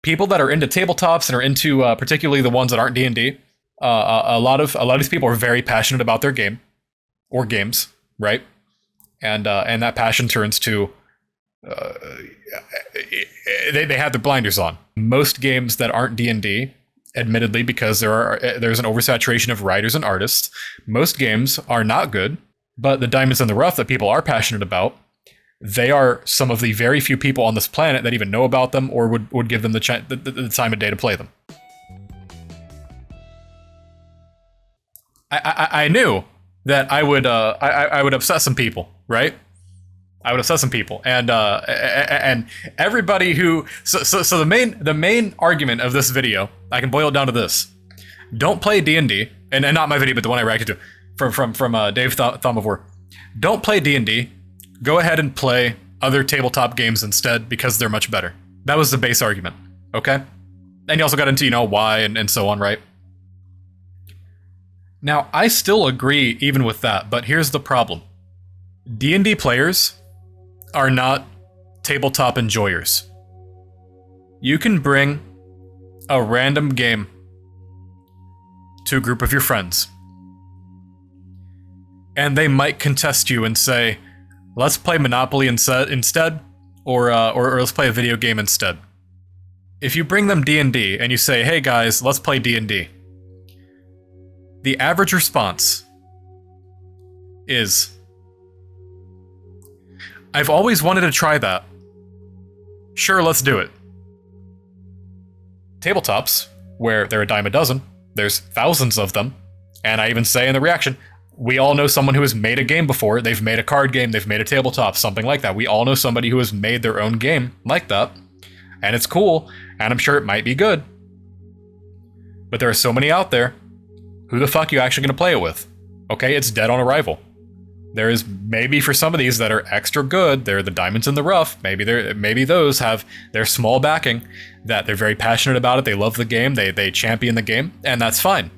people that are into tabletops and are into particularly the ones that aren't D&D, a lot of these people are very passionate about their game or games, right? And that passion turns to they have their blinders on. Most games that aren't D&D, admittedly, because there's an oversaturation of writers and artists, most games are not good. But the diamonds in the rough that people are passionate about, they are some of the very few people on this planet that even know about them or would give them the time of day to play them. I knew that I would upset some people, right? I would upset some people, and everybody who so the main argument of this video, I can boil it down to this: don't play D&D, and not my video, but the one I reacted to from Dave Thaumavore. Don't play D&D. Go ahead and play other tabletop games instead because they're much better. That was the base argument, okay? And he also got into, why and so on, right? Now, I still agree even with that, but here's the problem. D&D players are not tabletop enjoyers. You can bring a random game to a group of your friends, and they might contest you and say, let's play Monopoly instead, or let's play a video game instead. If you bring them D&D and you say, hey guys, let's play D&D, the average response is, I've always wanted to try that. Sure, let's do it. Tabletops, where they're a dime a dozen, there's thousands of them, and I even say in the reaction, we all know someone who has made a game before. They've made a card game, they've made a tabletop, something like that. We all know somebody who has made their own game like that, and it's cool, and I'm sure it might be good. But there are so many out there. Who the fuck are you actually going to play it with? Okay, it's dead on arrival. There is maybe for some of these that are extra good, they're the diamonds in the rough. Maybe those have their small backing, that they're very passionate about it. They love the game. They champion the game, and that's fine.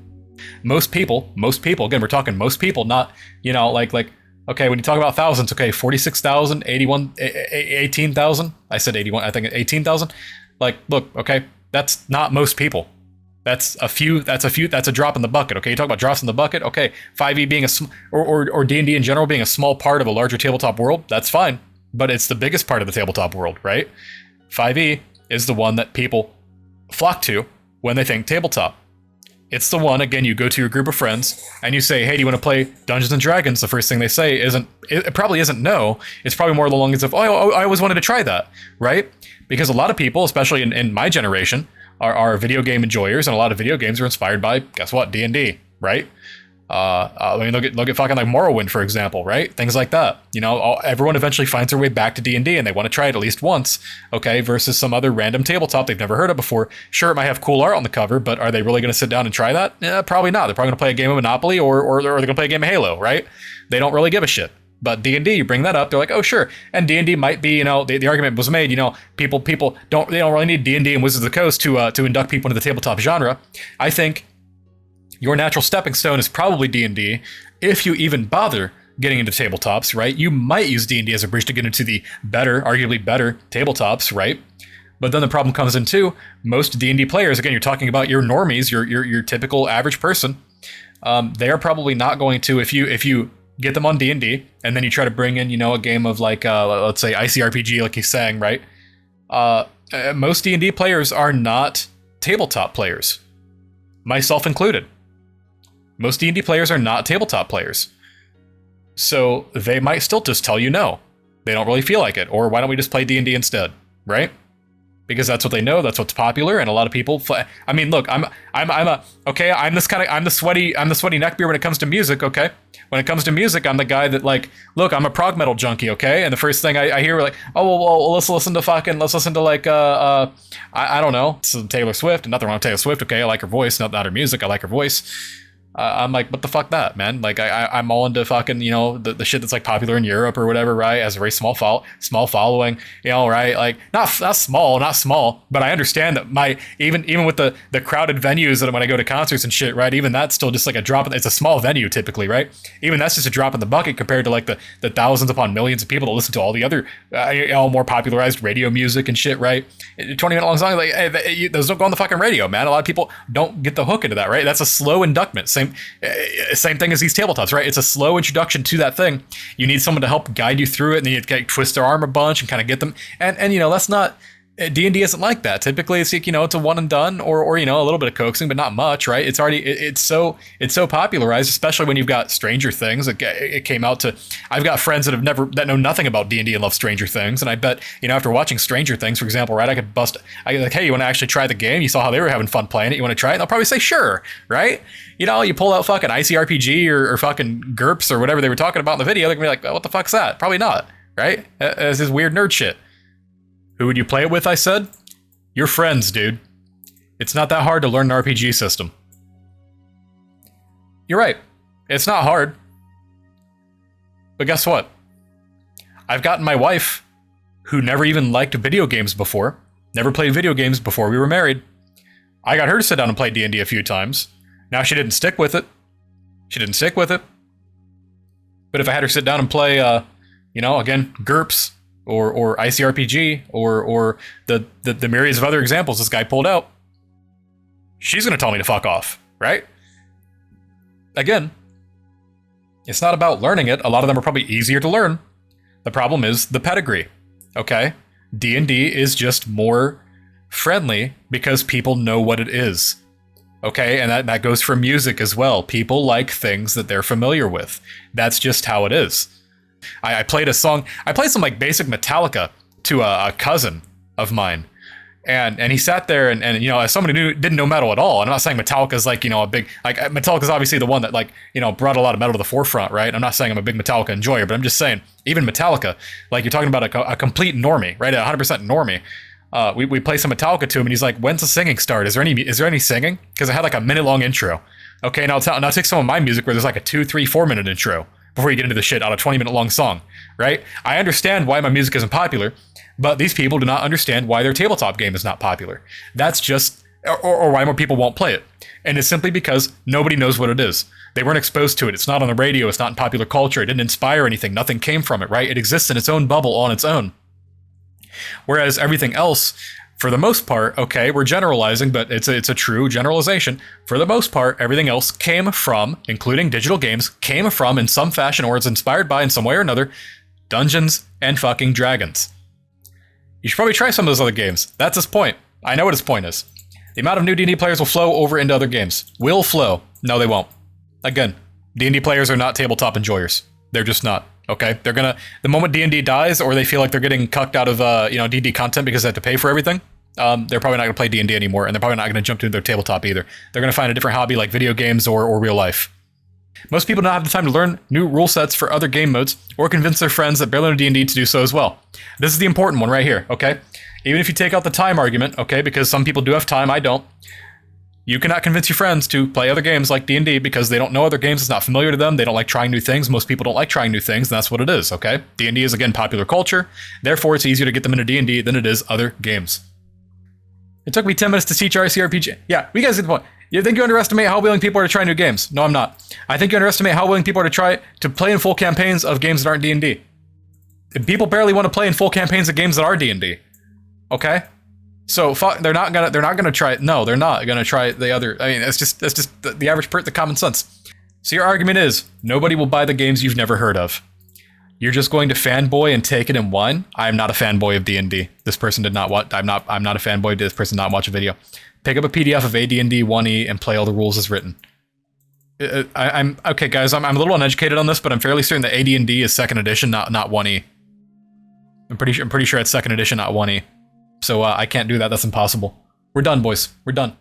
Most people, again, we're talking most people, not, like, okay, when you talk about thousands, okay, 46,000, 18,000. I said 81, I think 18,000. Like, look, okay, that's not most people. That's a drop in the bucket, okay? You talk about drops in the bucket, okay, 5e being or D&D in general being a small part of a larger tabletop world, that's fine. But it's the biggest part of the tabletop world, right? 5e is the one that people flock to when they think tabletop. It's the one, again, you go to your group of friends and you say, hey, do you want to play Dungeons & Dragons? The first thing they say it probably isn't no. It's probably more along the lines of, oh, I always wanted to try that, right? Because a lot of people, especially in my generation, are video game enjoyers, and a lot of video games are inspired by, guess what, D&D, right? I mean, look at fucking like Morrowind, for example, right? Things like that. Everyone eventually finds their way back to D&D, and they want to try it at least once, okay? Versus some other random tabletop they've never heard of before. Sure, it might have cool art on the cover, but are they really going to sit down and try that? Probably not. They're probably going to play a game of Monopoly, or they're going to play a game of Halo, right? They don't really give a shit. But D&D, you bring that up, they're like, oh, sure. And D&D might be, the argument was made, people don't really need D&D and Wizards of the Coast to induct people into the tabletop genre. I think your natural stepping stone is probably D&D, if you even bother getting into tabletops, right? You might use D&D as a bridge to get into the arguably better tabletops, right? But then the problem comes in too, most D&D players, again, you're talking about your normies, your typical average person, they are probably not going to, if you get them on D&D, and then you try to bring in, a game of like, let's say ICRPG, like he's saying, right? Most D&D players are not tabletop players, myself included. Most D&D players are not tabletop players. So they might still just tell you no. They don't really feel like it, or why don't we just play D&D instead, right? Because that's what they know, that's what's popular, and a lot of people. I mean, look, I'm the sweaty neckbeard when it comes to music, okay? When it comes to music, I'm the guy that, like, look, I'm a prog metal junkie, okay? And the first thing I hear, like, oh, well, let's listen to like, I don't know, some Taylor Swift, and nothing wrong with Taylor Swift, okay? I like her voice, not her music, I like her voice. I'm like, what the fuck that, man? Like, I'm all into fucking, the shit that's like popular in Europe or whatever, right? As a very small following, right? Like, not small, but I understand that even with the crowded venues that when I go to concerts and shit, right? Even that's still just like a drop. It's a small venue typically, right? Even that's just a drop in the bucket compared to like the thousands upon millions of people that listen to all the other, more popularized radio music and shit, right? 20-minute long songs, like, hey, those don't go on the fucking radio, man. A lot of people don't get the hook into that, right? That's a slow inductment. Same thing as these tabletops, right? It's a slow introduction to that thing. You need someone to help guide you through it, and then you kind of twist their arm a bunch and kind of get them. And that's not. D&D isn't like that. Typically, it's like, it's a one and done, or a little bit of coaxing, but not much, right? It's already it's so popularized, especially when you've got Stranger Things. It came out to. I've got friends that know nothing about D&D and love Stranger Things, and I bet after watching Stranger Things, for example, right, I could bust. Like, hey, you want to actually try the game? You saw how they were having fun playing it. You want to try it? And they'll probably say sure, right? You pull out fucking ICRPG or fucking GURPS or whatever they were talking about in the video. They're gonna be like, what the fuck's that? Probably not, right? It's this weird nerd shit. Who would you play it with, I said? Your friends, dude. It's not that hard to learn an RPG system. You're right. It's not hard. But guess what? I've gotten my wife, who never even liked video games before, never played video games before we were married. I got her to sit down and play D&D a few times. Now, she didn't stick with it. But if I had her sit down and play, again, GURPS, or ICRPG, or the myriads of other examples this guy pulled out, she's going to tell me to fuck off, right? Again, it's not about learning it. A lot of them are probably easier to learn. The problem is the pedigree, okay? D&D is just more friendly because people know what it is, okay? And that goes for music as well. People like things that they're familiar with. That's just how it is. I played a song. I played some like basic Metallica to a cousin of mine, and he sat there and as somebody who didn't know metal at all. And I'm not saying Metallica's like a big Metallica's obviously the one that brought a lot of metal to the forefront, right? I'm not saying I'm a big Metallica enjoyer, but I'm just saying even Metallica, like you're talking about a complete normie, right? 100% normie. We play some Metallica to him, and he's like, "When's the singing start? Is there any singing?" Because I had like a minute long intro. Okay, now take some of my music where there's like a 2, 3, 4 minute intro before you get into the shit out of 20-minute long song, right? I understand why my music isn't popular, but these people do not understand why their tabletop game is not popular. That's just, or why more people won't play it. And it's simply because nobody knows what it is. They weren't exposed to it. It's not on the radio. It's not in popular culture. It didn't inspire anything. Nothing came from it, right? It exists in its own bubble on its own. Whereas everything else, for the most part, okay, we're generalizing, but it's a true generalization. For the most part, everything else came from, including digital games, came from in some fashion, or it's inspired by in some way or another, Dungeons and fucking Dragons. You should probably try some of those other games. That's his point. I know what his point is. The amount of new D&D players will flow over into other games. Will flow. No, they won't. Again, D&D players are not tabletop enjoyers. They're just not. Okay? They're gonna, the moment D&D dies, or they feel like they're getting cucked out of D&D content because they have to pay for everything, they're probably not going to play D&D anymore, and they're probably not going to jump to their tabletop either. They're going to find a different hobby like video games or real life. Most people don't have the time to learn new rule sets for other game modes or convince their friends that barely know D&D to do so as well. This is the important one right here, okay? Even if you take out the time argument, okay, because some people do have time, I don't, you cannot convince your friends to play other games like D&D because they don't know other games, it's not familiar to them, they don't like trying new things. Most people don't like trying new things, and that's what it is, okay? D&D is, again, popular culture, therefore it's easier to get them into D&D than it is other games. It took me 10 minutes to teach RCRPG. Yeah, we guys get the point. You think you underestimate how willing people are to try new games? No, I'm not. I think you underestimate how willing people are to play in full campaigns of games that aren't D&D. People barely want to play in full campaigns of games that are D&D. Okay? So they're not gonna try it. No, they're not gonna try the other. I mean, that's just the average the common sense. So your argument is nobody will buy the games you've never heard of. You're just going to fanboy and take it and whine. I am not a fanboy of D&D. This person did not watch. I'm not a fanboy. This person did not watch a video. Pick up a PDF of AD&D 1E and play all the rules as written. I'm okay, guys. I'm a little uneducated on this, but I'm fairly certain that AD&D is 2nd edition, not 1E. I'm pretty sure it's 2nd edition, not 1E. So I can't do that. That's impossible. We're done, boys. We're done.